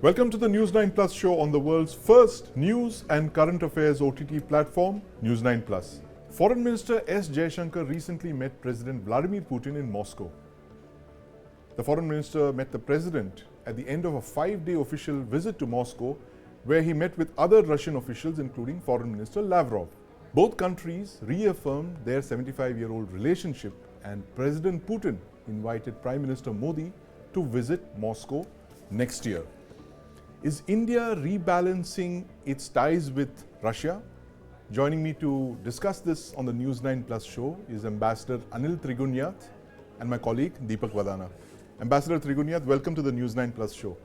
Welcome to the News9 Plus show on the world's first news and current affairs OTT platform, News9 Plus. Foreign Minister S. Jaishankar recently met President Vladimir Putin in Moscow. The Foreign Minister met the President at the end of a 5-day official visit to Moscow, where he met with other Russian officials, including Foreign Minister Lavrov. Both countries reaffirmed their 75-year-old relationship, and President Putin invited Prime Minister Modi to visit Moscow next year. Is India rebalancing its ties with Russia? Joining me to discuss this on the News9 Plus show is Ambassador Anil Trigunayat and my colleague Deepak Bhadana. Ambassador Trigunayat, welcome to the News9 Plus show.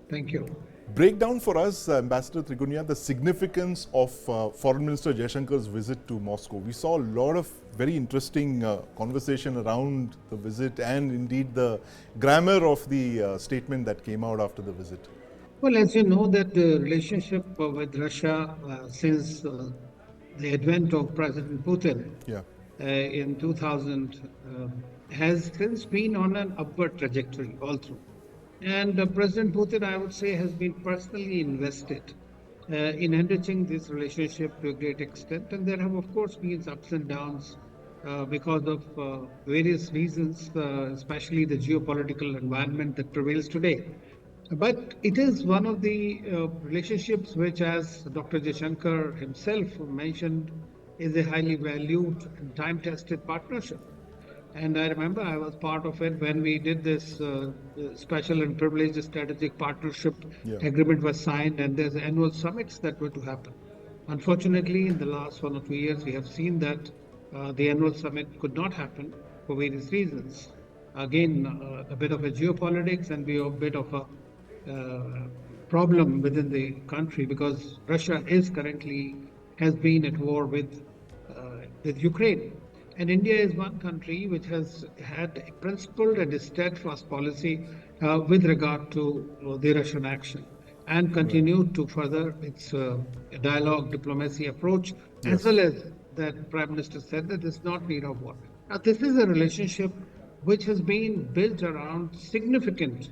Thank you. Break down for us, Ambassador Trigunayat, the significance of Foreign Minister Jaishankar's visit to Moscow. We saw a lot of very interesting conversation around the visit and indeed the grammar of the statement that came out after the visit. Well, as you know, that the relationship with Russia since the advent of President Putin in 2000 has since been on an upward trajectory all through. And President Putin, I would say, has been personally invested in enriching this relationship to a great extent. And there have, of course, been ups and downs because of various reasons, especially the geopolitical environment that prevails today. But it is one of the relationships which, as Dr. Jaishankar himself mentioned, is a highly valued and time-tested partnership. And I remember I was part of it when we did this special and privileged strategic partnership agreement was signed, and there's annual summits that were to happen. Unfortunately, in the last 1 or 2 years, we have seen that the annual summit could not happen for various reasons. Again, a bit of a geopolitics and a bit of a problem within the country, because Russia has been at war with Ukraine. And India is one country which has had a principled and a steadfast policy with regard to the Russian action, and continued to further its dialogue, diplomacy approach, as well as that Prime Minister said that there's not need of war. Now, this is a relationship which has been built around significant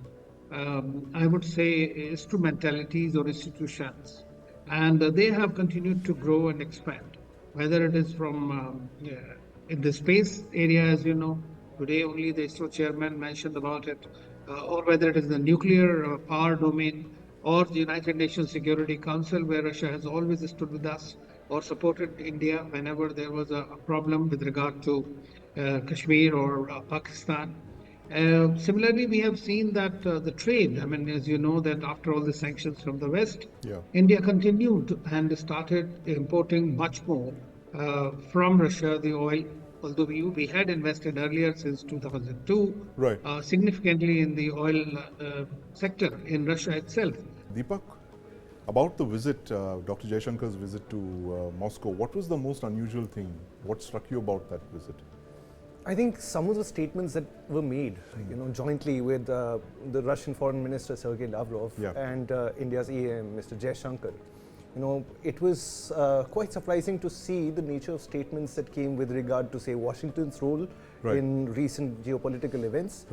I would say instrumentalities or institutions, and they have continued to grow and expand, whether it is from in the space area, as you know, today only the ISRO chairman mentioned about it, or whether it is the nuclear power domain, or the United Nations Security Council, where Russia has always stood with us or supported India whenever there was a problem with regard to Kashmir or Pakistan. Similarly, we have seen that the trade, as you know, that after all the sanctions from the West, India continued and started importing much more from Russia, the oil, although we had invested earlier since 2002, significantly in the oil sector in Russia itself. Deepak, about the visit, Dr. Jaishankar's visit to Moscow, what was the most unusual thing? What struck you about that visit? I think some of the statements that were made, jointly with the Russian Foreign Minister Sergei Lavrov and India's EM, Mr. Jaishankar, it was quite surprising to see the nature of statements that came with regard to, say, Washington's role in recent geopolitical events.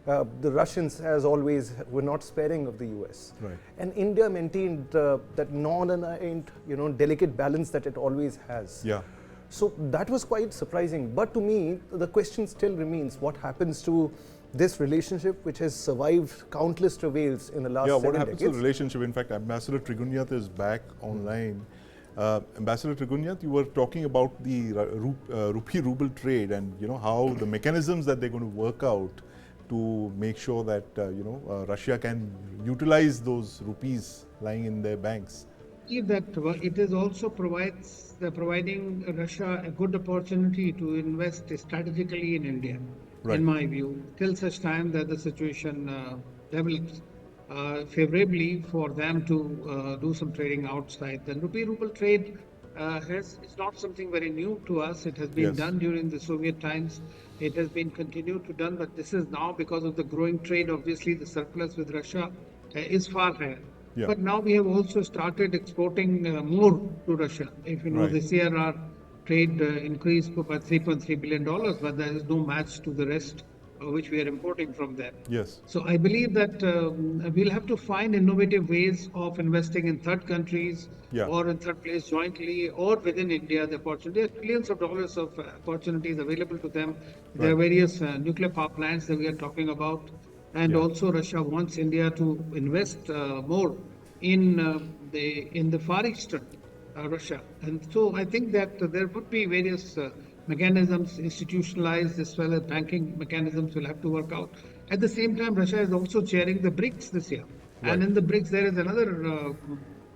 The Russians, as always, were not sparing of the US. And India maintained that non-aligned, delicate balance that it always has. So that was quite surprising. But to me, the question still remains, what happens to this relationship which has survived countless travails in the last 7 decades? What happens to the relationship? In fact, Ambassador Trigunayat is back online. Ambassador Trigunayat, you were talking about the rupee-ruble trade and how the mechanisms that they're going to work out to make sure that Russia can utilize those rupees lying in their banks. That it is also providing Russia a good opportunity to invest strategically in India, in my view, till such time that the situation develops favorably for them to do some trading outside. The rupee-ruble trade is not something very new to us. It has been done during the Soviet times. It has been continued to done, but this is now because of the growing trade. Obviously, the surplus with Russia is far higher. But now we have also started exporting more to Russia. If you know, this year our trade increased by $3.3 billion, but there is no match to the rest which we are importing from them. Yes. So I believe that we'll have to find innovative ways of investing in third countries or in third place jointly or within India. The opportunity, there are trillions of dollars of opportunities available to them. There are various nuclear power plants that we are talking about. And also Russia wants India to invest more in the Far Eastern Russia. And so I think that there would be various mechanisms institutionalized as well as banking mechanisms will have to work out. At the same time, Russia is also chairing the BRICS this year. And in the BRICS, there is another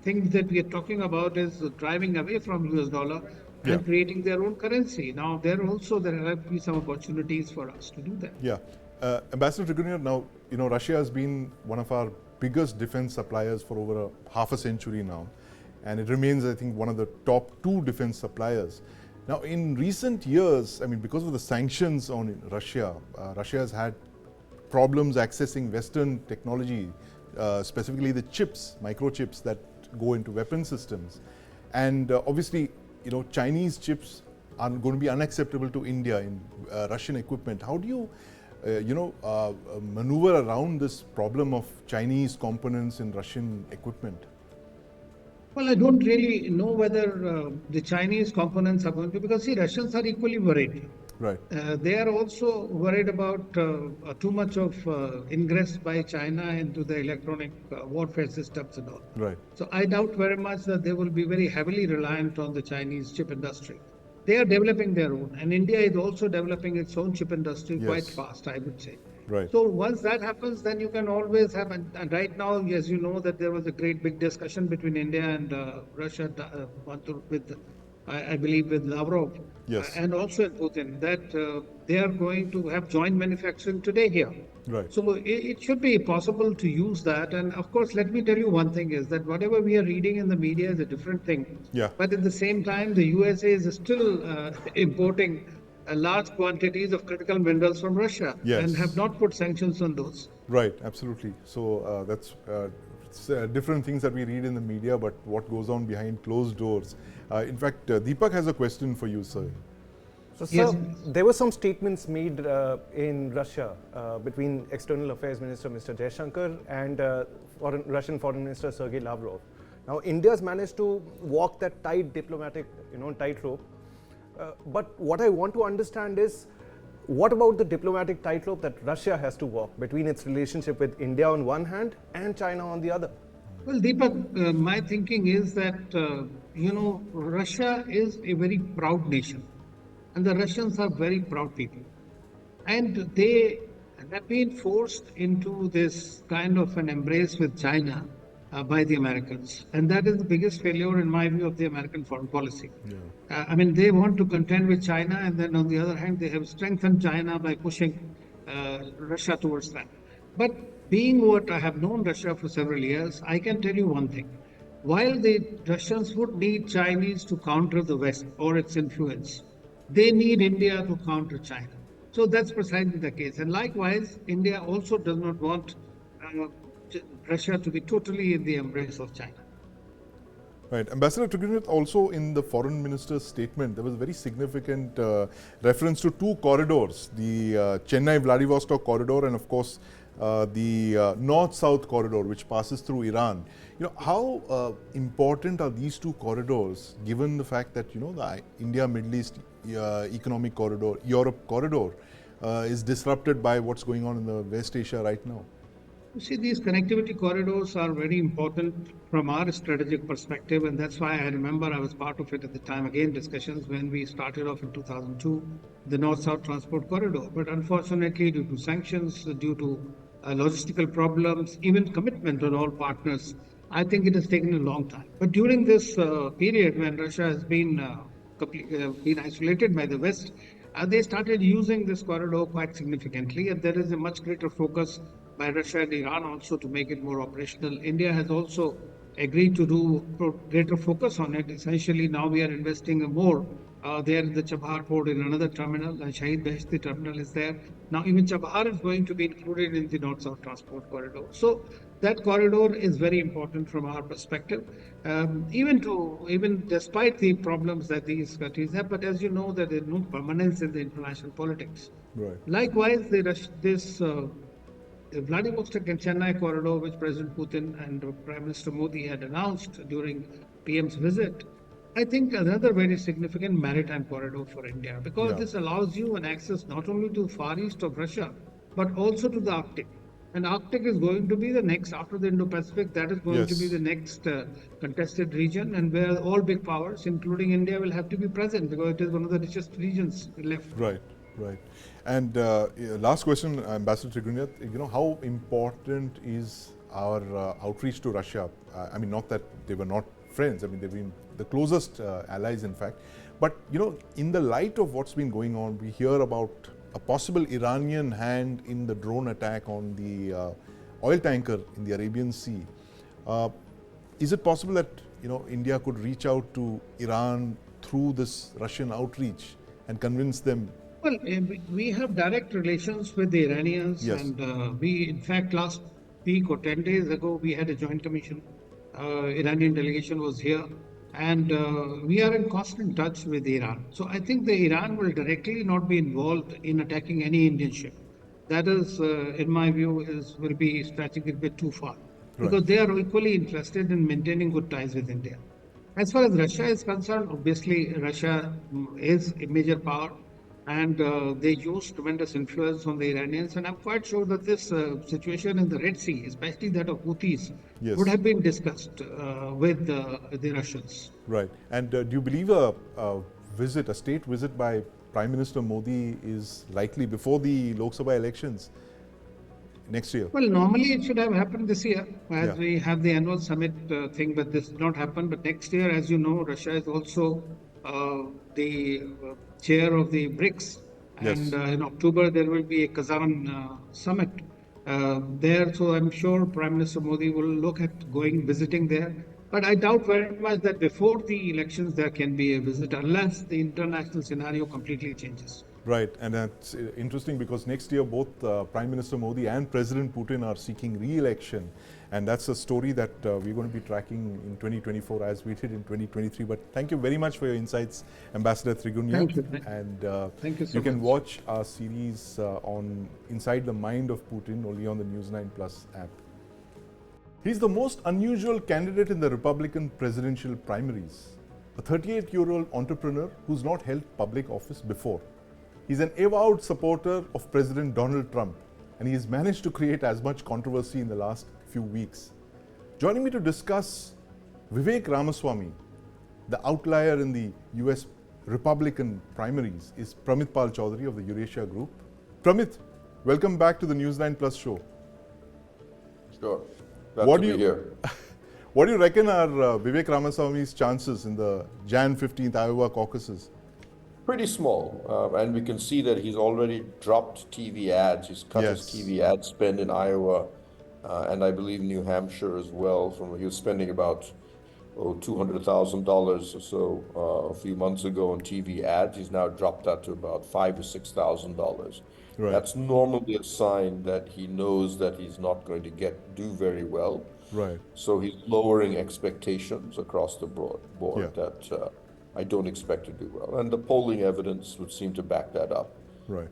thing that we are talking about is driving away from US dollar and creating their own currency. Now, there have to be some opportunities for us to do that. Yeah. Ambassador Trigunayat, now, Russia has been one of our biggest defense suppliers for over half a century now. And it remains, I think, one of the top 2 defense suppliers. Now, in recent years, I mean, because of the sanctions on Russia, Russia has had problems accessing Western technology, specifically the chips, microchips that go into weapon systems. And obviously, Chinese chips are going to be unacceptable to India in Russian equipment. How do you, maneuver around this problem of Chinese components in Russian equipment? Well, I don't really know whether the Chinese components are going to, because see, Russians are equally worried. Right. They are also worried about too much of ingress by China into the electronic warfare systems and all. Right. So I doubt very much that they will be very heavily reliant on the Chinese chip industry. They are developing their own, and India is also developing its own chip industry quite fast, I would say. Right. So once that happens, then you can always have, and right now, as you know, that there was a great big discussion between India and Russia with, I believe, with Lavrov and also in Putin, that they are going to have joint manufacturing today here. Right. So it should be possible to use that. And of course, let me tell you one thing is that whatever we are reading in the media is a different thing. Yeah. But at the same time, the USA is still importing large quantities of critical minerals from Russia and have not put sanctions on those. Right, absolutely. So that's different things that we read in the media, but what goes on behind closed doors. In fact, Deepak has a question for you, sir. So, sir, there were some statements made in Russia between External Affairs Minister Mr. Jaishankar and Russian Foreign Minister Sergei Lavrov. Now, India has managed to walk that tight diplomatic, tightrope. But what I want to understand is, what about the diplomatic tightrope that Russia has to walk between its relationship with India on one hand and China on the other? Well, Deepak, my thinking is that, Russia is a very proud nation. And the Russians are very proud people. And they have been forced into this kind of an embrace with China by the Americans. And that is the biggest failure, in my view, of the American foreign policy. I mean, they want to contend with China, and then on the other hand, they have strengthened China by pushing Russia towards that. But being what I have known Russia for several years, I can tell you one thing. While the Russians would need Chinese to counter the West or its influence, they need India to counter China. So that's precisely the case. And likewise, India also does not want Russia to be totally in the embrace of China. Right. Ambassador Trigunayat, also in the foreign minister's statement, there was a very significant reference to 2 corridors, the Chennai-Vladivostok corridor and of course the north-south corridor, which passes through Iran. How important are these 2 corridors, given the fact that, the India-Middle East economic corridor, Europe corridor, is disrupted by what's going on in the West Asia right now? You see, these connectivity corridors are very important from our strategic perspective, and that's why I remember I was part of it at the time, again, discussions when we started off in 2002, the North-South Transport Corridor. But unfortunately, due to sanctions, due to logistical problems, even commitment on all partners, I think it has taken a long time. But during this period when Russia has been isolated by the West, they started using this corridor quite significantly, and there is a much greater focus by Russia and Iran also to make it more operational. India has also agreed to do greater focus on it. Essentially, now we are investing more there in the Chabahar port in another terminal, and Shahid Beheshti terminal is there. Now even Chabahar is going to be included in the North-South Transport Corridor. So that corridor is very important from our perspective, even despite the problems that these countries have. But as you know, that there's no permanence in the international politics. Right. Likewise, the Vladivostok and Chennai corridor, which President Putin and Prime Minister Modi had announced during PM's visit, I think another very significant maritime corridor for India, because this allows you an access not only to far east of Russia, but also to the Arctic. And Arctic is going to be the next, after the Indo-Pacific, that is going to be the next contested region, and where all big powers, including India, will have to be present, because it is one of the richest regions left. Right, right. And last question, Ambassador Trigunayat, how important is our outreach to Russia? I mean, not that they were not friends, I mean, they've been the closest allies, in fact. But, in the light of what's been going on, we hear about a possible Iranian hand in the drone attack on the oil tanker in the Arabian Sea. Is it possible that, India could reach out to Iran through this Russian outreach and convince them? Well, we have direct relations with the Iranians, and we, in fact, last week or 10 days ago, we had a joint commission. Iranian delegation was here, and we are in constant touch with Iran. So I think the Iran will directly not be involved in attacking any Indian ship. That is, in my view, will be stretching it a bit too far, because they are equally interested in maintaining good ties with India. As far as Russia is concerned, obviously Russia is a major power, and they use tremendous influence on the Iranians. And I'm quite sure that this situation in the Red Sea, especially that of Houthis, would have been discussed with the Russians. Right. And do you believe a state visit by Prime Minister Modi is likely before the Lok Sabha elections next year? Well, normally it should have happened this year, as we have the annual summit thing, but this did not happen. But next year, as you know, Russia is also the chair of the BRICS, and in October there will be a Kazan summit there. So I'm sure Prime Minister Modi will look at visiting there. But I doubt very much that before the elections there can be a visit, unless the international scenario completely changes. Right, and that's interesting because next year both Prime Minister Modi and President Putin are seeking re-election, and that's a story that we're going to be tracking in 2024 as we did in 2023. But thank you very much for your insights, Ambassador Trigunayat. Thank you. And thank you so you can much. watch our series on Inside the Mind of Putin only on the News9 Plus app. He's the most unusual candidate in the Republican presidential primaries, a 38-year-old entrepreneur who's not held public office before. He's an avowed supporter of President Donald Trump, and he has managed to create as much controversy in the last few weeks. Joining me to discuss Viv Ramaswamy, the outlier in the US Republican primaries, is Pramit Pal Chaudhary of the Eurasia Group. Pramit, welcome back to the News9 Plus show. Sure. Glad to be here. What do you reckon are Viv Ramaswamy's chances in the Jan 15th Iowa caucuses? Pretty small, and we can see that he's already dropped TV ads. He's cut his TV ad spend in Iowa, and I believe New Hampshire as well. He was spending about $200,000 or so a few months ago on TV ads. He's now dropped that to about $5,000 or $6,000. Right. That's normally a sign that he knows that he's not going to do very well. Right. So he's lowering expectations across the board that I don't expect to do well. And the polling evidence would seem to back that up. Right.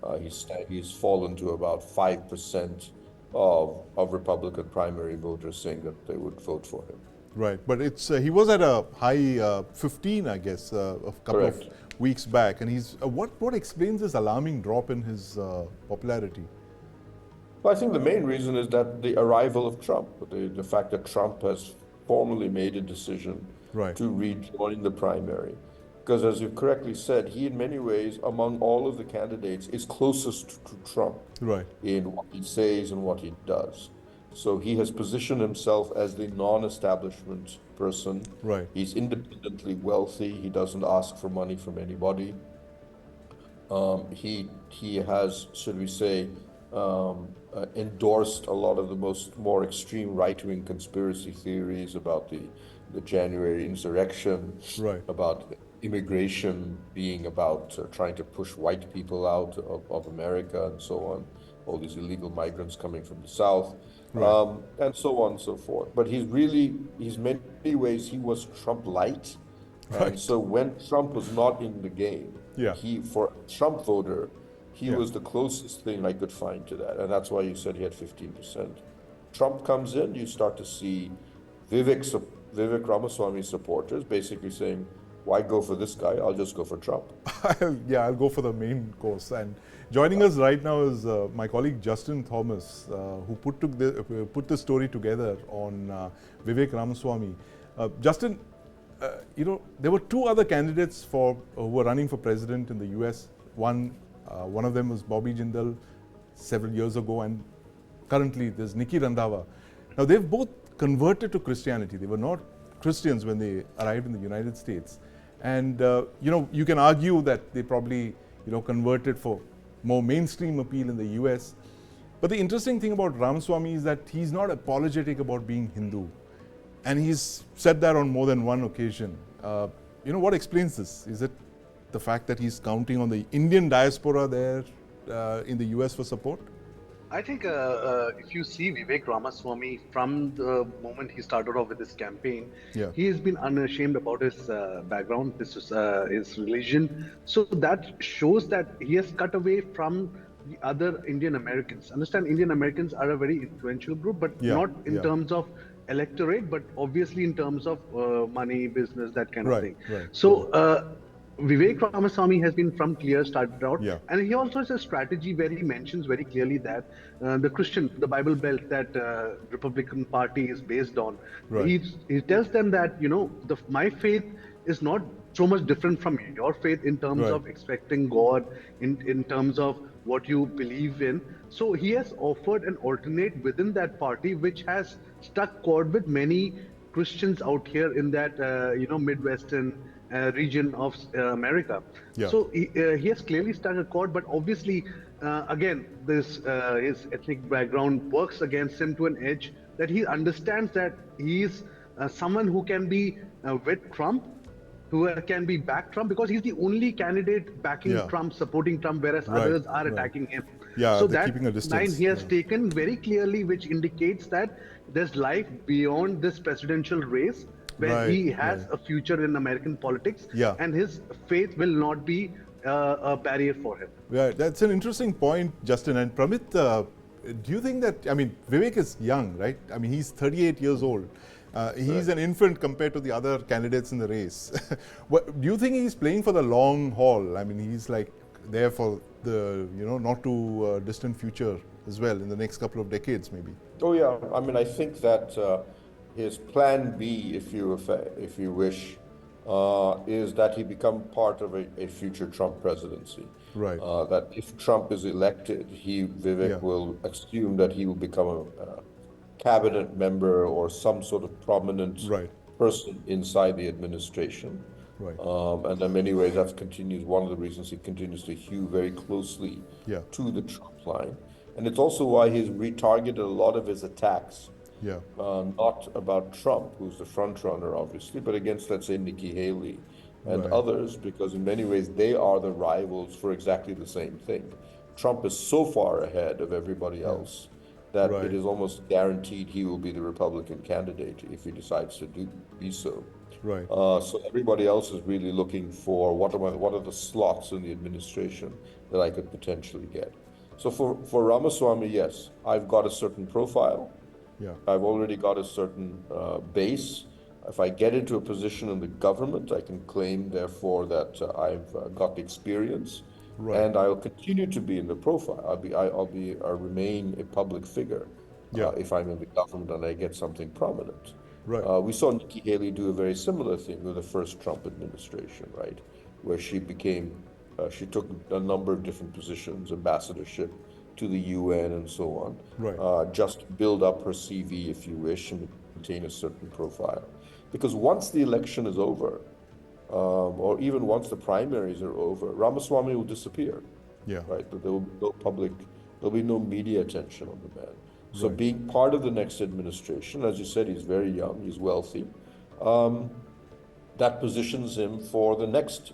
He's fallen to about 5% of Republican primary voters saying that they would vote for him. Right, but he was at a high 15, I guess, a couple of weeks back, and he's what explains this alarming drop in his popularity? Well, I think the main reason is that the arrival of Trump, the fact that Trump has formally made a decision to rejoin the primary. Because as you correctly said, he in many ways, among all of the candidates, is closest to Trump in what he says and what he does. So he has positioned himself as the non-establishment person. Right. He's independently wealthy. He doesn't ask for money from anybody. He has, should we say, endorsed a lot of the more extreme right-wing conspiracy theories about the January insurrection, about immigration being about trying to push white people out of America and so on, all these illegal migrants coming from the South. and so on and so forth. But he's many ways, he was Trump light. And so when Trump was not in the game, for a Trump voter, he was the closest thing I could find to that. And that's why you said he had 15%. Trump comes in, you start to see Vivek Ramaswamy supporters basically saying, why go for this guy? I'll just go for Trump. I'll go for the main course. And joining us right now is my colleague Justin Thomas, who put the story together on Vivek Ramaswamy. Justin, there were two other candidates who were running for president in the US. One of them was Bobby Jindal several years ago, and currently there's Nikki Randhawa. Now they've both converted to Christianity. They were not Christians when they arrived in the United States. And you can argue that they probably converted for more mainstream appeal in the US. But the interesting thing about Ramaswamy is that he's not apologetic about being Hindu. And he's said that on more than one occasion. What explains this? Is it the fact that he's counting on the Indian diaspora there in the US for support? I think if you see Vivek Ramaswamy from the moment he started off with his campaign, he has been unashamed about his background, his religion. So that shows that he has cut away from the other Indian Americans. Understand, Indian Americans are a very influential group, but not in terms of electorate, but obviously in terms of money, business, that kind of thing. So Vivek Ramaswamy has been from clear started out, and he also has a strategy where he mentions very clearly that the Bible Belt that Republican Party is based on. He tells them that my faith is not so much different from your faith in terms of expecting God, in terms of what you believe in. So he has offered an alternate within that party, which has struck chord with many Christians out here in that Midwestern region of America. So he has clearly struck a chord, but obviously again his ethnic background works against him to an edge, that he understands that he is someone who can be with Trump, who can be back Trump, because he's the only candidate backing Trump, supporting Trump, whereas others are attacking him. So that line he has taken very clearly, which indicates that there's life beyond this presidential race, where he has a future in American politics, and his faith will not be a barrier for him. That's an interesting point, Justin. And Pramit, do you think that, Vivek is young, right? He's 38 years old. He's an infant compared to the other candidates in the race. Do you think he's playing for the long haul? He's like there for the, not too distant future as well, in the next couple of decades maybe. Oh yeah, I think that his plan B, if you wish, is that he become part of a future Trump presidency. That if Trump is elected, Vivek will assume that he will become a cabinet member or some sort of prominent person inside the administration. And in many ways, that continues. One of the reasons he continues to hew very closely to the Trump line. And it's also why he's retargeted a lot of his attacks. Not about Trump, who's the front runner, obviously, but against, let's say, Nikki Haley and others, because in many ways they are the rivals for exactly the same thing. Trump is so far ahead of everybody else that it is almost guaranteed he will be the Republican candidate if he decides to be so. So everybody else is really looking for what are the slots in the administration that I could potentially get. So for Ramaswamy, yes, I've got a certain profile. I've already got a certain base. If I get into a position in the government, I can claim, therefore, that I've got the experience, and I'll continue to be in the profile. I'll remain a public figure if I'm in the government and I get something prominent. We saw Nikki Haley do a very similar thing with the first Trump administration, where she took a number of different positions, ambassadorship to the UN and so on, just to build up her CV, if you wish, and maintain a certain profile. Because once the election is over, or even once the primaries are over, Ramaswamy will disappear. But there will be no public, there'll be no media attention on the man. So being part of the next administration, as you said, he's very young, he's wealthy, that positions him for the next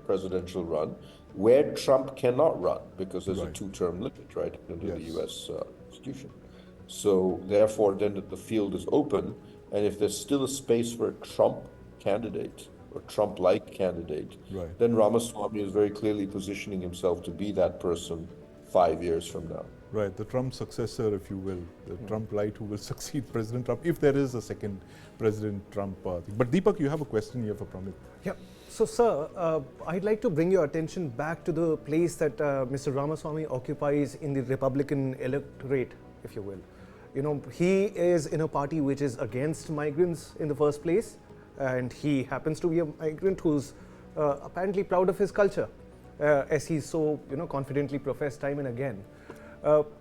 presidential run, where Trump cannot run because there's a two-term limit, under the U.S. Constitution. So therefore, then the field is open, and if there's still a space for a Trump candidate or Trump-like candidate, then Ramaswamy is very clearly positioning himself to be that person 5 years from now. Right, the Trump successor, if you will, the Trump light who will succeed President Trump, if there is a second President Trump thing. But Deepak, you have a question here for Pramit. Yeah. So, sir, I'd like to bring your attention back to the place that Mr. Ramaswamy occupies in the Republican electorate, if you will. You know, he is in a party which is against migrants in the first place, and he happens to be a migrant who's apparently proud of his culture, as he's so, confidently professed time and again.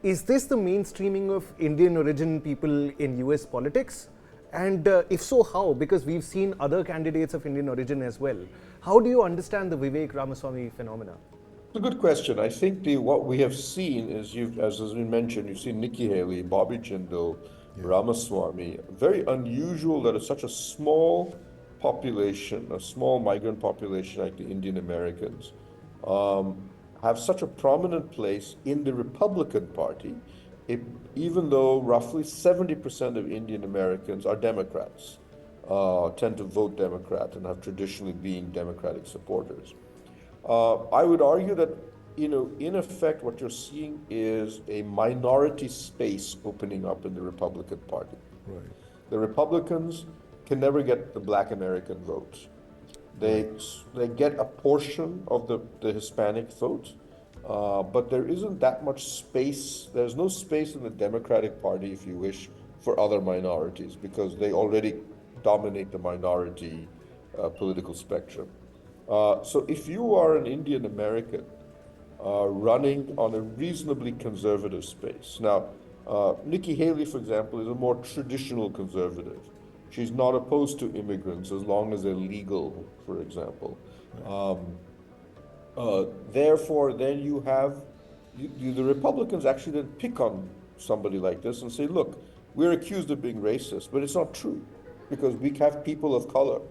Is this the mainstreaming of Indian origin people in US politics? And if so, how? Because we've seen other candidates of Indian origin as well. How do you understand the Vivek Ramaswamy phenomena? It's a good question. I think what we have seen is, as has been mentioned, you've seen Nikki Haley, Bobby Jindal, Ramaswamy. Very unusual that it's such a small population, a small migrant population like the Indian Americans, have such a prominent place in the Republican Party, even though roughly 70% of Indian Americans are Democrats, tend to vote Democrat and have traditionally been Democratic supporters. I would argue that, in effect, what you're seeing is a minority space opening up in the Republican Party. Right. The Republicans can never get the Black American vote. They get a portion of the Hispanic vote, but there isn't that much space. There's no space in the Democratic Party, if you wish, for other minorities because they already dominate the minority political spectrum. So if you are an Indian American running on a reasonably conservative space, now Nikki Haley, for example, is a more traditional conservative. She's not opposed to immigrants as long as they're legal, for example. Therefore, then you have the Republicans actually then pick on somebody like this and say, look, we're accused of being racist, but it's not true because we have people of color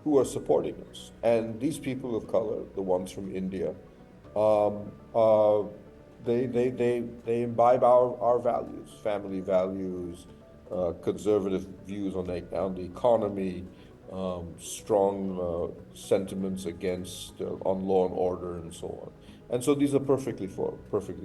who are supporting us. And these people of color, the ones from India, they imbibe our values, family values, conservative views on the economy, strong sentiments against on law and order and so on. And so these are perfectly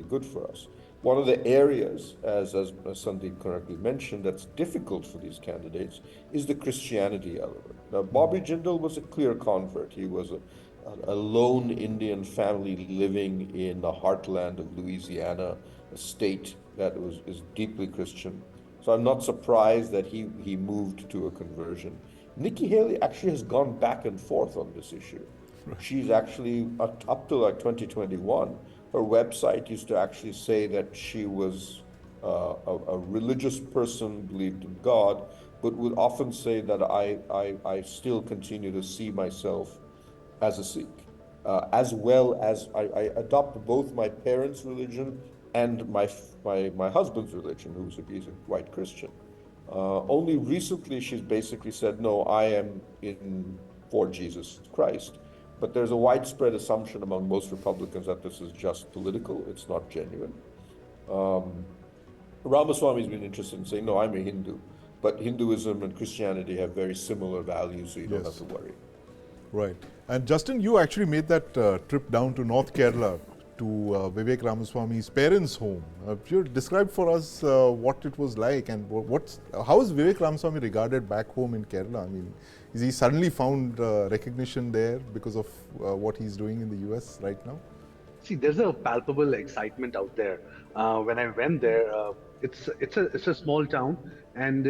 good for us. One of the areas, as Sandeep correctly mentioned, that's difficult for these candidates is the Christianity element. Now, Bobby Jindal was a clear convert. He was a lone Indian family living in the heartland of Louisiana, a state that is deeply Christian. So I'm not surprised that he moved to a conversion. Nikki Haley actually has gone back and forth on this issue. She's actually, up to like 2021, her website used to actually say that she was a religious person, believed in God, but would often say that I still continue to see myself as a Sikh, as well as I adopt both my parents' religion and my husband's religion, he's a white Christian. Only recently she's basically said, no, I am for Jesus Christ. But there's a widespread assumption among most Republicans that this is just political, it's not genuine. Ramaswamy's been interested in saying, no, I'm a Hindu. But Hinduism and Christianity have very similar values, so you don't have to worry. Right. And Justin, you actually made that trip down to North Kerala to Vivek Ramaswamy's parents' home. You describe for us what it was like and how is Vivek Ramaswamy regarded back home in Kerala? I mean, is he suddenly found recognition there because of what he's doing in the US right now? See, there's a palpable excitement out there. When I went there, it's a small town, and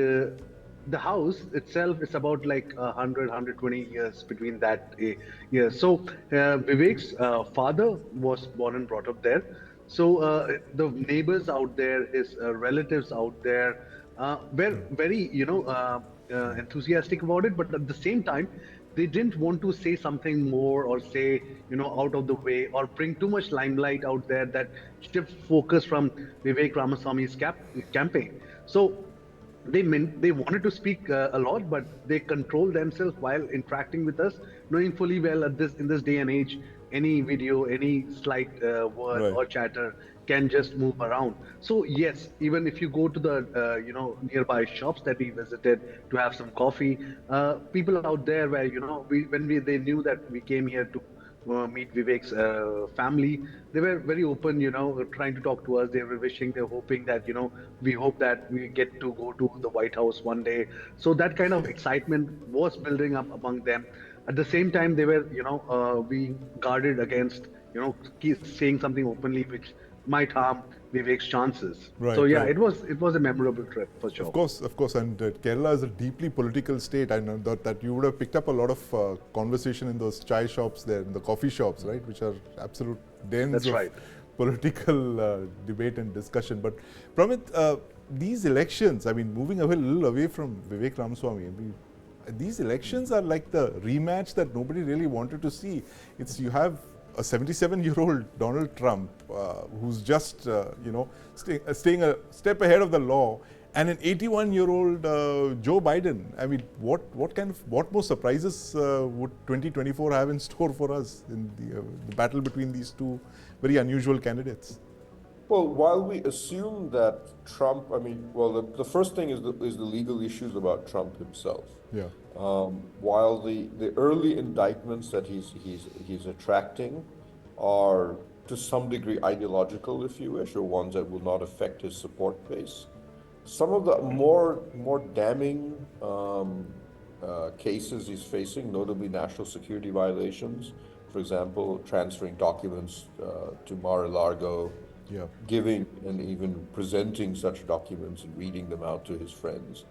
the house itself is about like 120 years between that years. So Vivek's father was born and brought up there. So the neighbors out there, his relatives out there, were very, enthusiastic about it. But at the same time, they didn't want to say something more or say, out of the way or bring too much limelight out there that shifts focus from Vivek Ramaswamy's campaign. So they wanted to speak a lot, but they controlled themselves while interacting with us, knowing fully well in this day and age, any video, any slight word or chatter can just move around. So yes, even if you go to the nearby shops that we visited to have some coffee, people out there where they knew that we came here to meet Vivek's family, they were very open, trying to talk to us. They were wishing, they're hoping that, we hope that we get to go to the White House one day. So that kind of excitement was building up among them. At the same time, they were, being guarded against, saying something openly which might harm Vivek's chances. Right, so yeah, right. it was a memorable trip for sure. Of course, and Kerala is a deeply political state. I know that you would have picked up a lot of conversation in those chai shops there, in the coffee shops, right, which are absolute dens That's of right. political debate and discussion. But Pramit, these elections, I mean, moving a little away from Vivek Ramaswamy, these elections are like the rematch that nobody really wanted to see. You have a 77-year-old Donald Trump who's just staying a step ahead of the law, and an 81-year-old Joe Biden. I mean, what more surprises would 2024 have in store for us in the battle between these two very unusual candidates? Well, while we assume that Trump, the first thing is the legal issues about Trump himself. Yeah. While the early indictments that he's attracting are to some degree ideological, if you wish, or ones that will not affect his support base, some of the more damning cases he's facing, notably national security violations, for example, transferring documents to Mar-a-Lago, Yeah. giving and even presenting such documents and reading them out to his friends,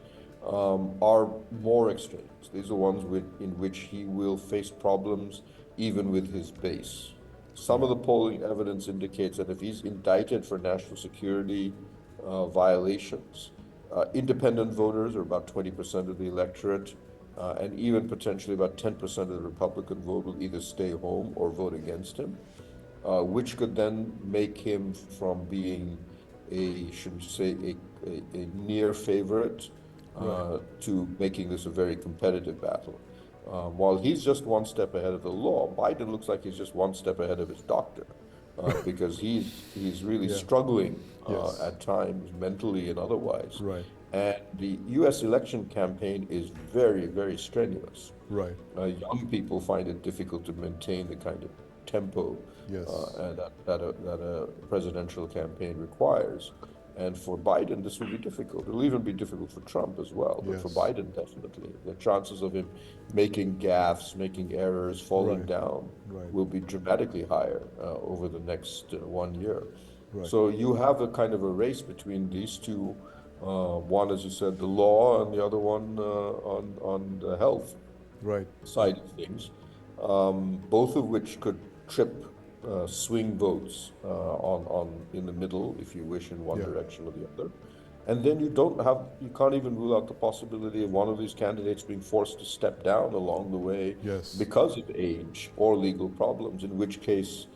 are more extremes. These are ones in which he will face problems even with his base. Some of the polling evidence indicates that if he's indicted for national security violations, independent voters are about 20% of the electorate, and even potentially about 10% of the Republican vote will either stay home or vote against him. Which could then make him from being a near favorite to making this a very competitive battle. While he's just one step ahead of the law, Biden looks like he's just one step ahead of his doctor, because he's really struggling at times mentally and otherwise. Right. And the U.S. election campaign is very, very strenuous. Right. Young people find it difficult to maintain the kind of tempo that a presidential campaign requires. And for Biden, this will be difficult. It'll even be difficult for Trump as well, but for Biden, definitely. The chances of him making gaffes, making errors, falling down will be dramatically higher over the next 1 year. Right. So you have a kind of a race between these two. One, as you said, the law, and the other one on the health side of things, both of which could trip swing votes in the middle, if you wish, in one direction or the other. And then you can't even rule out the possibility of one of these candidates being forced to step down along the way because of age or legal problems, in which case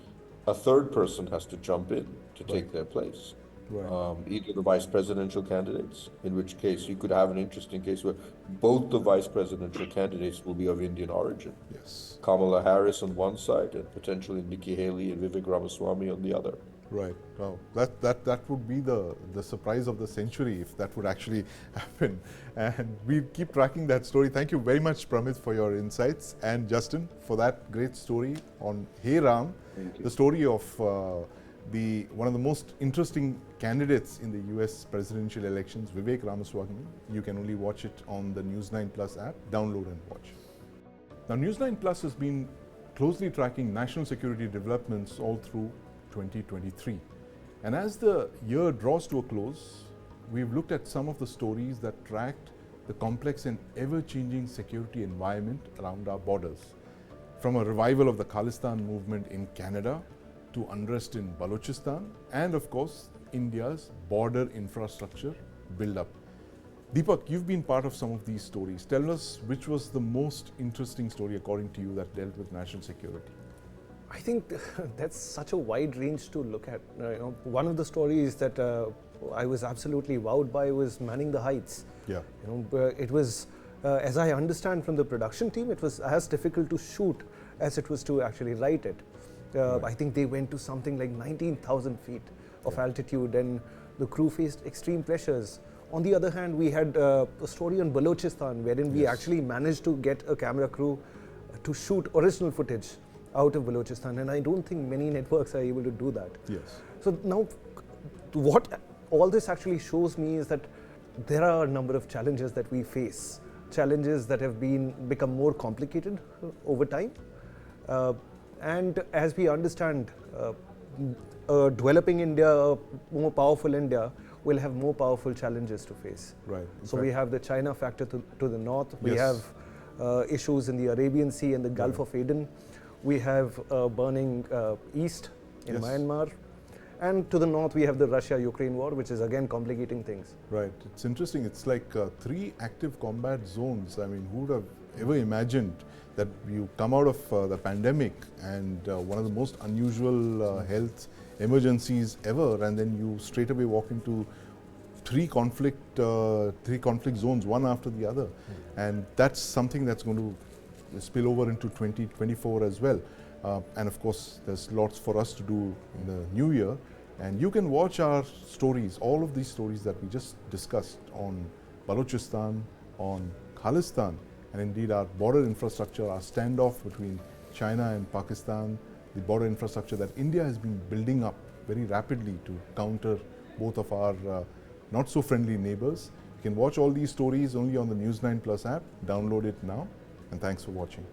a third person has to jump in to take their place. Either the vice presidential candidates, in which case you could have an interesting case where both the vice presidential candidates will be of Indian origin. Yes. Kamala Harris on one side and potentially Nikki Haley and Viv Ramaswamy on the other. Right. Wow. That would be the surprise of the century if that would actually happen. And we keep tracking that story. Thank you very much, Pramit, for your insights, and Justin for that great story on Hey Ram, the story of one of the most interesting candidates in the US presidential elections, Vivek Ramaswamy. You can only watch it on the News9 Plus app. Download and watch. Now, News9 Plus has been closely tracking national security developments all through 2023. And as the year draws to a close, we've looked at some of the stories that tracked the complex and ever-changing security environment around our borders. From a revival of the Khalistan movement in Canada, to unrest in Balochistan, and of course, India's border infrastructure build-up. Deepak, you've been part of some of these stories. Tell us which was the most interesting story, according to you, that dealt with national security. I think that's such a wide range to look at. One of the stories that I was absolutely wowed by was Manning the Heights. Yeah. It was, as I understand from the production team, it was as difficult to shoot as it was to actually write it. I think they went to something like 19,000 feet of altitude, and the crew faced extreme pressures. On the other hand, we had a story on Balochistan, wherein we actually managed to get a camera crew to shoot original footage out of Balochistan, and I don't think many networks are able to do that. Yes. So now, what all this actually shows me is that there are a number of challenges that we face, challenges that have become more complicated over time. And as we understand, developing India, a more powerful India, will have more powerful challenges to face. Right. So we have the China factor to the north. We have issues in the Arabian Sea and the Gulf of Aden. We have burning east in Myanmar. And to the north, we have the Russia-Ukraine war, which is again complicating things. Right. It's interesting. It's like 3 active combat zones. I mean, who would have ever imagined that you come out of the pandemic and one of the most unusual health emergencies ever, and then you straight away walk into 3 conflict zones, one after the other. And that's something that's going to spill over into 2024 as well. And of course, there's lots for us to do in the new year. And you can watch our stories, all of these stories that we just discussed on Balochistan, on Khalistan, and indeed our border infrastructure, our standoff between China and Pakistan, the border infrastructure that India has been building up very rapidly to counter both of our not so friendly neighbors. You can watch all these stories only on the News9 Plus app. Download it now, and thanks for watching.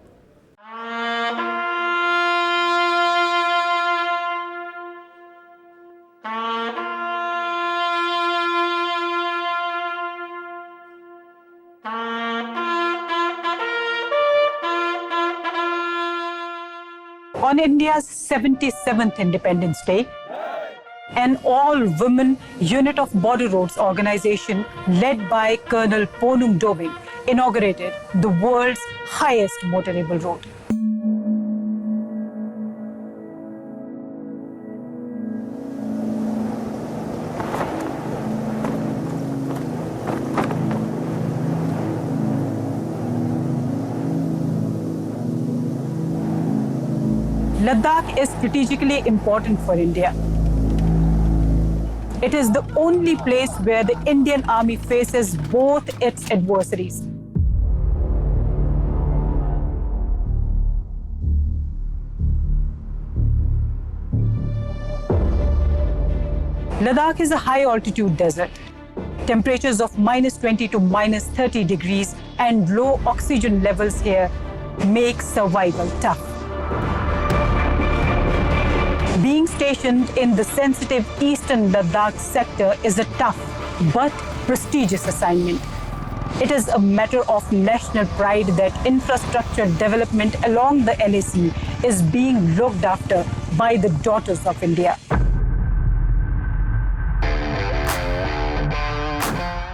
On India's 77th Independence Day, an all-women unit of border roads organization led by Colonel Ponung Dobing inaugurated the world's highest motorable road. Ladakh is strategically important for India. It is the only place where the Indian Army faces both its adversaries. Ladakh is a high-altitude desert. Temperatures of -20 to -30 degrees and low oxygen levels here make survival tough. Being stationed in the sensitive eastern Ladakh sector is a tough but prestigious assignment. It is a matter of national pride that infrastructure development along the LAC is being looked after by the daughters of India.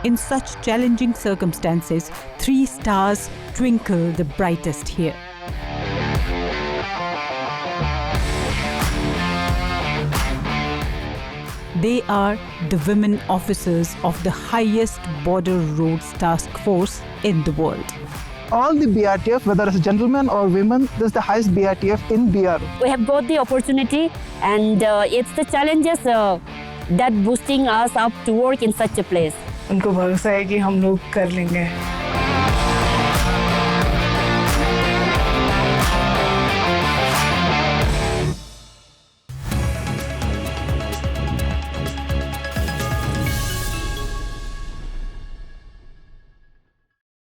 In such challenging circumstances, 3 stars twinkle the brightest here. They are the women officers of the highest border roads task force in the world. All the BRTF, whether it's gentlemen or women, this is the highest BRTF in BR. We have got the opportunity, and it's the challenges that boosting us up to work in such a place. उनको भरोसा है कि हम लोग कर लेंगे.